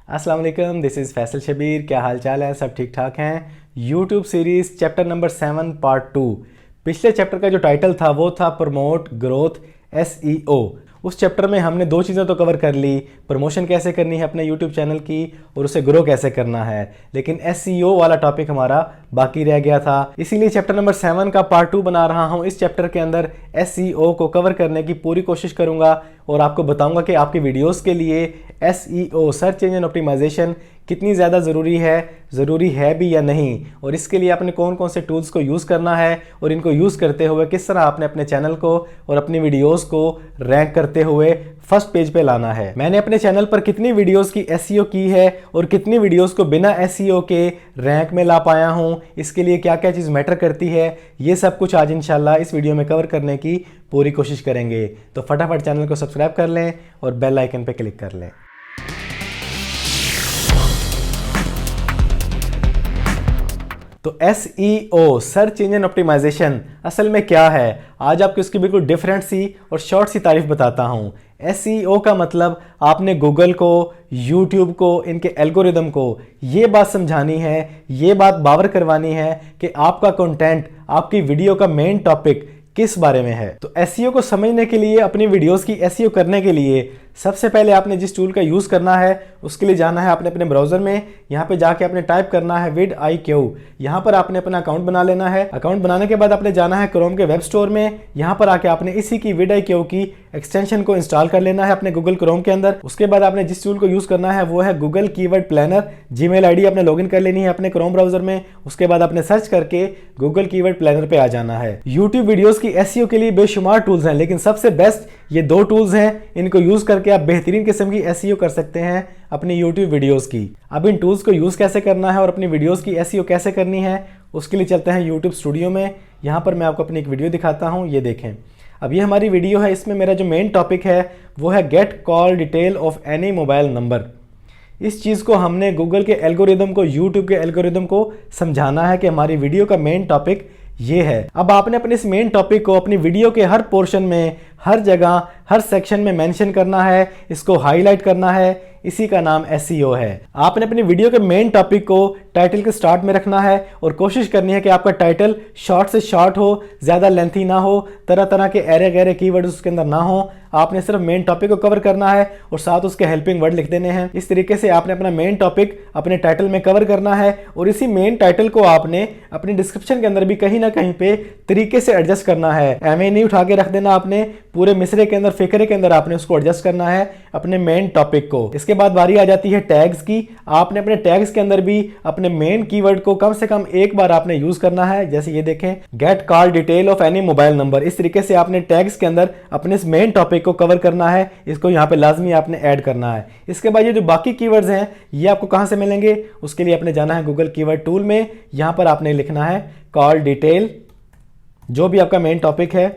अस्सलाम वालेकुम, this is Faisal Shabir. क्या हाल चाल है? सब ठीक ठाक हैं। YouTube series chapter number 7 part 2। पिछले चैप्टर का जो टाइटल था वो था प्रमोट ग्रोथ SEO। उस चैप्टर में हमने दो चीज़ें तो कवर कर ली, प्रमोशन कैसे करनी है अपने यूट्यूब चैनल की और उसे ग्रो कैसे करना है, लेकिन SEO वाला टॉपिक हमारा बाकी रह गया था। इसीलिए चैप्टर नंबर 7 का पार्ट 2 बना रहा हूँ। इस चैप्टर के अंदर SEO को कवर करने की पूरी कोशिश करूँगा और आपको बताऊँगा कि आपकी वीडियोज़ के लिए SEO सर्च इंजन ऑप्टिमाइजेशन कितनी ज़्यादा ज़रूरी है भी या नहीं, और इसके लिए आपने कौन कौन से टूल्स को यूज़ करना है और इनको यूज़ करते हुए किस तरह आपने अपने चैनल को और अपनी वीडियोस को रैंक करते हुए फर्स्ट पेज पे लाना है। मैंने अपने चैनल पर कितनी वीडियोस की SEO की है और कितनी वीडियोस को बिना SEO के रैंक में ला पाया हूँ, इसके लिए क्या क्या चीज़ मैटर करती है, ये सब कुछ आज इंशाल्लाह इस वीडियो में कवर करने की पूरी कोशिश करेंगे। तो फटाफट चैनल को सब्सक्राइब कर लें और बेल आइकन पर क्लिक कर लें। तो SEO सर्च इंजन ऑप्टिमाइजेशन असल में क्या है, आज आपको इसकी बिल्कुल डिफरेंट सी और शॉर्ट सी तारीफ बताता हूँ। SEO का मतलब आपने गूगल को, यूट्यूब को, इनके एल्गोरिदम को ये बात समझानी है, ये बात बावर करवानी है कि आपका कंटेंट, आपकी वीडियो का मेन टॉपिक किस बारे में है। तो SEO को समझने के लिए, अपनी वीडियोस की SEO करने के लिए सबसे पहले आपने जिस टूल का यूज़ करना है उसके लिए जाना है आपने अपने ब्राउज़र में। यहाँ पे जाके आपने टाइप करना है vidIQ। यहाँ पर आपने अपना अकाउंट बना लेना है। अकाउंट बनाने के बाद आपने जाना है क्रोम के वेब स्टोर में। यहाँ पर आके आपने इसी की vidIQ की एक्सटेंशन को इंस्टॉल कर लेना है अपने गूगल क्रोम के अंदर। उसके बाद आपने जिस टूल को यूज़ करना है वो है Google keyword planner. Gmail ID आपने लॉगिन कर लेनी है अपने क्रोम ब्राउज़र में। उसके बाद आपने सर्च करके गूगल कीवर्ड प्लानर पे आ जाना है। यूट्यूब वीडियोज़ की SEO के लिए बेशुमार टूल्स हैं, लेकिन सबसे बेस्ट ये दो टूल्स हैं। इनको यूज़ करके आप बेहतरीन किस्म की SEO कर सकते हैं अपनी YouTube वीडियोस की। अब इन टूल्स को यूज़ कैसे करना है और अपनी वीडियोस की SEO कैसे करनी है, उसके लिए चलते हैं YouTube स्टूडियो में। यहाँ पर मैं आपको अपनी एक वीडियो दिखाता हूँ, ये देखें। अब ये हमारी वीडियो है, इसमें मेरा जो मेन टॉपिक है वो है get call detail of any mobile number. इस चीज़ को हमने गूगल के एल्गोरिदम को, यूट्यूब के एल्गोरिदम को समझाना है कि हमारी वीडियो का मेन टॉपिक ये है। अब आपने अपने इस मेन टॉपिक को अपनी वीडियो के हर पोर्शन में, हर जगह, हर सेक्शन में मेंशन करना है, इसको हाईलाइट करना है। इसी का नाम SEO है। आपने अपनी वीडियो के मेन टॉपिक को टाइटल के स्टार्ट में रखना है और कोशिश करनी है कि आपका टाइटल शॉर्ट से शॉर्ट हो, ज़्यादा लेंथी ना हो, तरह तरह के ऐरे गैरे कीवर्ड्स उसके अंदर ना हो। आपने सिर्फ मेन टॉपिक को कवर करना है और साथ उसके हेल्पिंग वर्ड लिख देने हैं। इस तरीके से आपने अपना मेन टॉपिक अपने टाइटल में कवर करना है और इसी मेन टाइटल को आपने अपनी डिस्क्रिप्शन के अंदर भी कहीं ना कहीं पे तरीके से एडजस्ट करना है। एमए नहीं उठा के रख देना, आपने पूरे मिसरे के अंदर, फिक्रे के अंदर आपने उसको एडजस्ट करना है अपने मेन टॉपिक को। इसके बाद बारी आ जाती है टैग्स की। आपने अपने टैग्स के अंदर भी अपने मेन कीवर्ड को कम से कम एक बार आपने यूज करना है। जैसे ये देखें, get call detail of any mobile number. इस तरीके से आपने टैग्स के अंदर अपने इस मेन टॉपिक को कवर करना है। इसको यहाँ पे लाजमी आपने ऐड करना है। इसके बाद ये जो बाकी कीवर्ड्स हैं ये आपको कहाँ से मिलेंगे, उसके लिए आपने जाना है गूगल कीवर्ड टूल में। यहाँ पर आपने लिखना है कॉल डिटेल, जो भी आपका मेन टॉपिक है।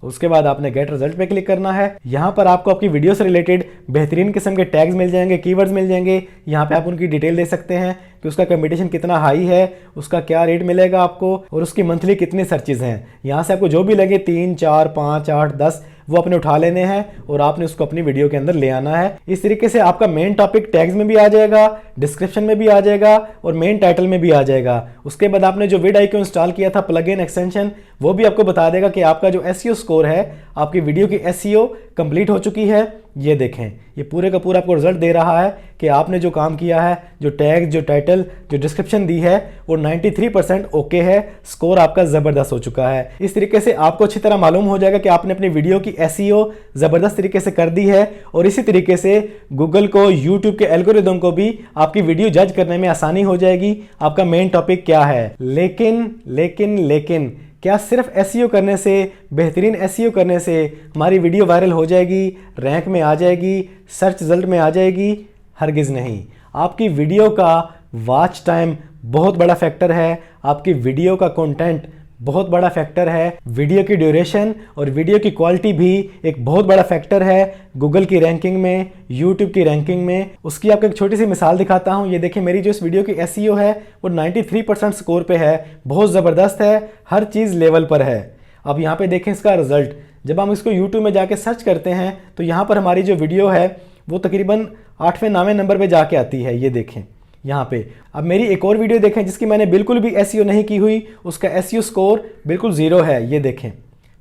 उसके बाद आपने गेट रिजल्ट पे क्लिक करना है। यहाँ पर आपको आपकी वीडियो से रिलेटेड बेहतरीन किस्म के टैग्स मिल जाएंगे, कीवर्ड्स मिल जाएंगे। यहाँ पे आप उनकी डिटेल दे सकते हैं कि उसका कंपटीशन कितना हाई है, उसका क्या रेट मिलेगा आपको और उसकी मंथली कितनी सर्चेज हैं। यहाँ से आपको जो भी लगे 3, 4, 5, 8, 10 वो अपने उठा लेने हैं और आपने उसको अपनी वीडियो के अंदर ले आना है। इस तरीके से आपका मेन टॉपिक टैग्स में भी आ जाएगा, डिस्क्रिप्शन में भी आ जाएगा और मेन टाइटल में भी आ जाएगा। उसके बाद आपने जो vidIQ इंस्टॉल किया था प्लगइन एक्सटेंशन, वो भी आपको बता देगा कि आपका जो SEO स्कोर है, आपकी वीडियो की SEO कंप्लीट हो चुकी है। ये देखें, ये पूरे का पूरा आपको रिजल्ट दे रहा है कि आपने जो काम किया है, जो टैग, जो टाइटल, जो डिस्क्रिप्शन दी है, वो 93% ओके है। स्कोर आपका ज़बरदस्त हो चुका है। इस तरीके से आपको अच्छी तरह मालूम हो जाएगा कि आपने अपनी वीडियो की SEO ज़बरदस्त तरीके से कर दी है और इसी तरीके से गूगल को, यूट्यूब के एल्गोरिदम को भी आपकी वीडियो जज करने में आसानी हो जाएगी आपका मेन टॉपिक क्या है। लेकिन क्या सिर्फ SEO करने से, बेहतरीन SEO करने से हमारी वीडियो वायरल हो जाएगी, रैंक में आ जाएगी, सर्च रिजल्ट में आ जाएगी? हरगिज़ नहीं। आपकी वीडियो का वॉच टाइम बहुत बड़ा फैक्टर है, आपकी वीडियो का कंटेंट बहुत बड़ा फैक्टर है, वीडियो की ड्यूरेशन और वीडियो की क्वालिटी भी एक बहुत बड़ा फैक्टर है गूगल की रैंकिंग में, यूट्यूब की रैंकिंग में। उसकी आपको एक छोटी सी मिसाल दिखाता हूँ। ये देखिए, मेरी जो इस वीडियो की SEO है वो 93% स्कोर पे है, बहुत ज़बरदस्त है, हर चीज़ लेवल पर है। अब यहाँ पे देखें इसका रिजल्ट। जब हम इसको यूट्यूब में जाके सर्च करते हैं तो यहाँ पर हमारी जो वीडियो है वो तकरीबन 8वें 9वें नंबर पे जाके आती है, ये देखें यहाँ पे। अब मेरी एक और वीडियो देखें जिसकी मैंने बिल्कुल भी एसईओ नहीं की हुई, उसका एसईओ स्कोर बिल्कुल 0 है, ये देखें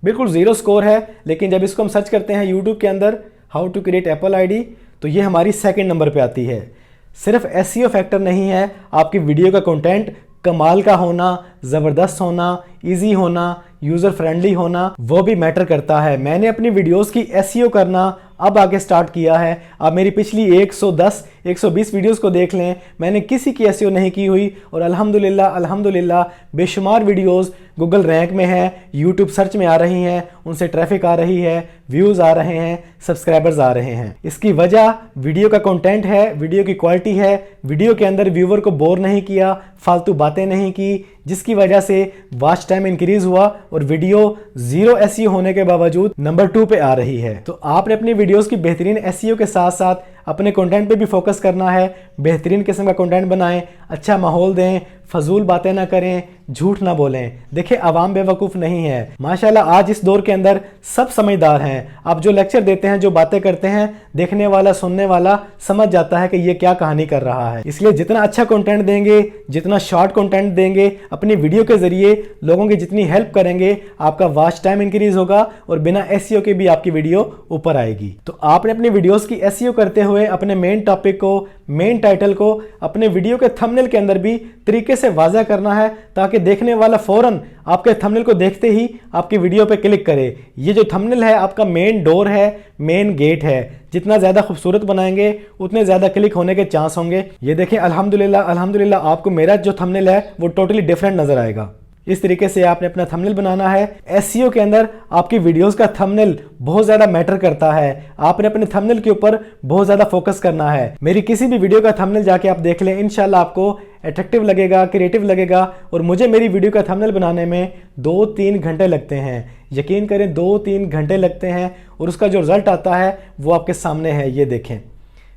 बिल्कुल 0 स्कोर है। लेकिन जब इसको हम सर्च करते हैं यूट्यूब के अंदर how to create Apple ID, तो ये हमारी 2nd नंबर पे आती है। सिर्फ एसईओ फैक्टर नहीं है, आपकी वीडियो का कंटेंट कमाल का होना, ज़बरदस्त होना, इजी होना, यूज़र फ्रेंडली होना, वो भी मैटर करता है। मैंने अपनी वीडियोस की एसईओ करना अब आगे स्टार्ट किया है। आप मेरी पिछली 110 120 वीडियोस को देख लें, मैंने किसी की एसईओ नहीं की हुई और अल्हम्दुलिल्लाह बेशुमार वीडियोस गूगल रैंक में है, यूट्यूब सर्च में आ रही हैं, उनसे ट्रैफिक आ रही है, व्यूज़ आ रहे हैं, सब्सक्राइबर्स आ रहे हैं। इसकी वजह वीडियो का कंटेंट है, वीडियो की क्वालिटी है, वीडियो के अंदर व्यूवर को बोर नहीं किया, फालतू बातें नहीं की, जिसकी वजह से वॉच टाइम इंक्रीज हुआ और वीडियो 0 एसईओ होने के बावजूद नंबर 2 पे आ रही है। तो आपने अपनी वीडियोस की बेहतरीन एसईओ के साथ साथ अपने कंटेंट पे भी फोकस करना है। बेहतरीन किस्म का कंटेंट बनाएं, अच्छा माहौल दें, फजूल बातें ना करें, झूठ ना बोलें। देखिए आवाम बेवकूफ़ नहीं है, माशाल्लाह आज इस दौर के अंदर सब समझदार हैं। आप जो लेक्चर देते हैं, जो बातें करते हैं, देखने वाला सुनने वाला समझ जाता है कि ये क्या कहानी कर रहा है। इसलिए जितना अच्छा कंटेंट देंगे, जितना शॉर्ट कंटेंट देंगे, अपनी वीडियो के जरिए लोगों की जितनी हेल्प करेंगे, आपका वॉच टाइम इंक्रीज होगा और बिना एसईओ के भी आपकी वीडियो ऊपर आएगी। तो आपने अपनी वीडियोस की एसईओ करते हुए अपने मेन टॉपिक को, मेन टाइटल को अपने वीडियो के थंबनेल के अंदर भी तरीके से वाज़ा करना है, ताकि देखने वाला फौरन आपके थंबनेल को देखते ही आपकी वीडियो पे क्लिक करे। ये जो थंबनेल है आपका मेन डोर है, मेन गेट है। जितना ज़्यादा खूबसूरत बनाएंगे उतने ज़्यादा क्लिक होने के चांस होंगे। ये देखें अल्हम्दुलिल्लाह आपको मेरा जो थंबनेल है वो टोटली डिफरेंट नज़र आएगा। इस तरीके से आपने अपना थंबनेल बनाना है। एसईओ के अंदर आपकी वीडियोस का थंबनेल बहुत ज़्यादा मैटर करता है। आपने अपने थंबनेल के ऊपर बहुत ज़्यादा फोकस करना है। मेरी किसी भी वीडियो का थंबनेल जाके आप देख लें, इंशाल्लाह आपको अट्रैक्टिव लगेगा, क्रिएटिव लगेगा। और मुझे मेरी वीडियो का थंबनेल बनाने में 2-3 घंटे लगते हैं। यकीन करें 2-3 घंटे लगते हैं और उसका जो रिजल्ट आता है वो आपके सामने है। ये देखें,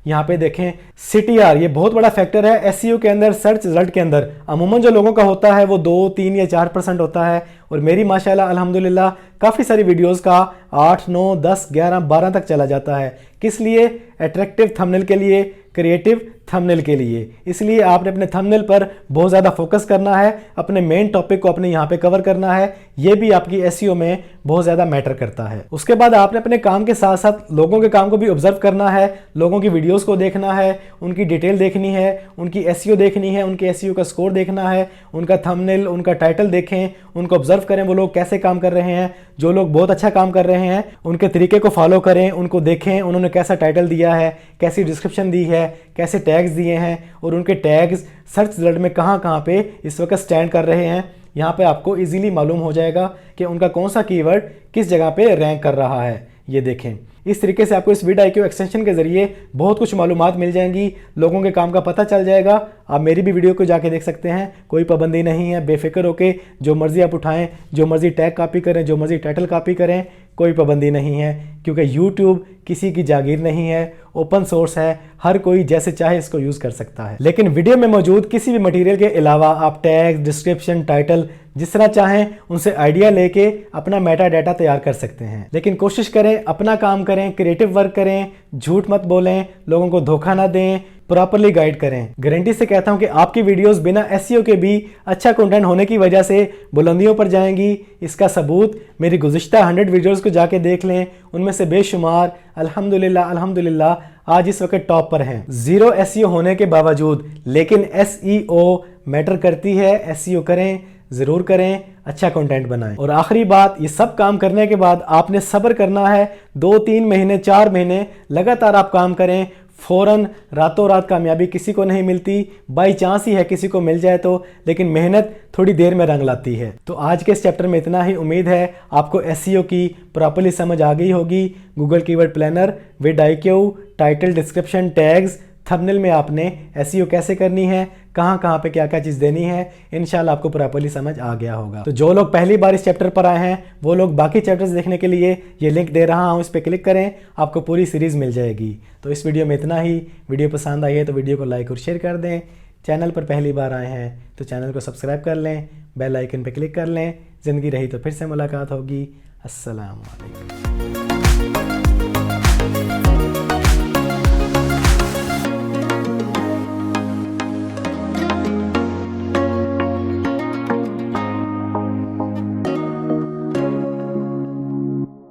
यहाँ पे देखें CTR, ये बहुत बड़ा फैक्टर है एसईओ के अंदर, सर्च रिजल्ट के अंदर। अमूमन जो लोगों का होता है वो 2, 3 या 4% होता है और मेरी माशाल्लाह अल्हम्दुलिल्लाह काफ़ी सारी वीडियोस का 8, 9, 10, 11, 12 तक चला जाता है। किस लिए? अट्रैक्टिव थंबनेल के लिए, क्रिएटिव थंबनेल के लिए। इसलिए आपने अपने थंबनेल पर बहुत ज़्यादा फोकस करना है, अपने मेन टॉपिक को अपने यहाँ पे कवर करना है। ये भी आपकी एसईओ में बहुत ज़्यादा मैटर करता है। उसके बाद आपने अपने काम के साथ साथ लोगों के काम को भी ऑब्जर्व करना है, लोगों की वीडियोस को देखना है, उनकी डिटेल देखनी है, उनकी एसईओ देखनी है, उनके एसईओ का स्कोर देखना है, उनका थंबनेल, उनका टाइटल देखें, उनको ऑब्जर्व करें वो लोग कैसे काम कर रहे हैं। जो लोग बहुत अच्छा काम कर रहे हैं उनके तरीके को फॉलो करें, उनको देखें उन्होंने कैसा टाइटल दिया है, कैसी डिस्क्रिप्शन दी है, कैसे टैग्स दिए हैं और उनके टैग्स सर्च रिजल्ट में कहाँ पे इस वक्त स्टैंड कर रहे हैं। यहाँ पे आपको इजीली मालूम हो जाएगा कि उनका कौन सा कीवर्ड किस जगह पे रैंक कर रहा है। ये देखें, इस तरीके से आपको इस vidIQ एक्सटेंशन के जरिए बहुत कुछ मालूमात मिल जाएंगी, लोगों के काम का पता चल जाएगा। आप मेरी भी वीडियो को जाके देख सकते हैं, कोई पाबंदी नहीं है। बेफिक्र होके जो मर्जी आप उठाएं, जो मर्जी टैग कॉपी करें, जो मर्जी टाइटल कॉपी करें, कोई पाबंदी नहीं है। क्योंकि YouTube किसी की जागीर नहीं है, ओपन सोर्स है, हर कोई जैसे चाहे इसको यूज़ कर सकता है। लेकिन वीडियो में मौजूद किसी भी मटेरियल के अलावा आप टैग, डिस्क्रिप्शन, टाइटल जिस तरह चाहें उनसे आइडिया लेके अपना मेटा डाटा तैयार कर सकते हैं। लेकिन कोशिश करें अपना काम करें, क्रिएटिव वर्क करें, झूठ मत बोलें, लोगों को धोखा ना दें, प्रॉपर्ली गाइड करें। गारंटी से कहता हूं कि आपकी वीडियोस बिना एसईओ के भी अच्छा कंटेंट होने की वजह से बुलंदियों पर जाएंगी। इसका सबूत मेरी गुज़िश्ता 100 वीडियोस को जाके देख लें, उनमें से बेशुमार अल्हम्दुलिल्लाह आज इस वक्त टॉप पर हैं 0 एसईओ होने के बावजूद। लेकिन एसईओ मैटर करती है, एसईओ करें, ज़रूर करें, अच्छा कंटेंट बनाएं। और आखिरी बात, ये सब काम करने के बाद आपने सब्र करना है। 2-3 महीने 4 महीने लगातार आप काम करें। फ़ौरन रातों रात कामयाबी किसी को नहीं मिलती, बाई चांस ही है किसी को मिल जाए तो, लेकिन मेहनत थोड़ी देर में रंग लाती है। तो आज के इस चैप्टर में इतना ही। उम्मीद है आपको एसईओ की प्रॉपर्ली समझ आ गई होगी। Google keyword planner, vidIQ, title, description, tags, thumbnail में आपने एसईओ कैसे करनी है, कहाँ पे क्या क्या चीज़ देनी है, इंशाल्लाह आपको प्रॉपर्ली समझ आ गया होगा। तो जो लोग पहली बार इस चैप्टर पर आए हैं वो लोग बाकी चैप्टर्स देखने के लिए ये लिंक दे रहा हूँ, इस पर क्लिक करें, आपको पूरी सीरीज़ मिल जाएगी। तो इस वीडियो में इतना ही। वीडियो पसंद आई है तो वीडियो को लाइक और शेयर कर दें। चैनल पर पहली बार आए हैं तो चैनल को सब्सक्राइब कर लें, बेल आइकन पर क्लिक कर लें। ज़िंदगी रही तो फिर से मुलाकात होगी। अस्सलाम वालेकुम।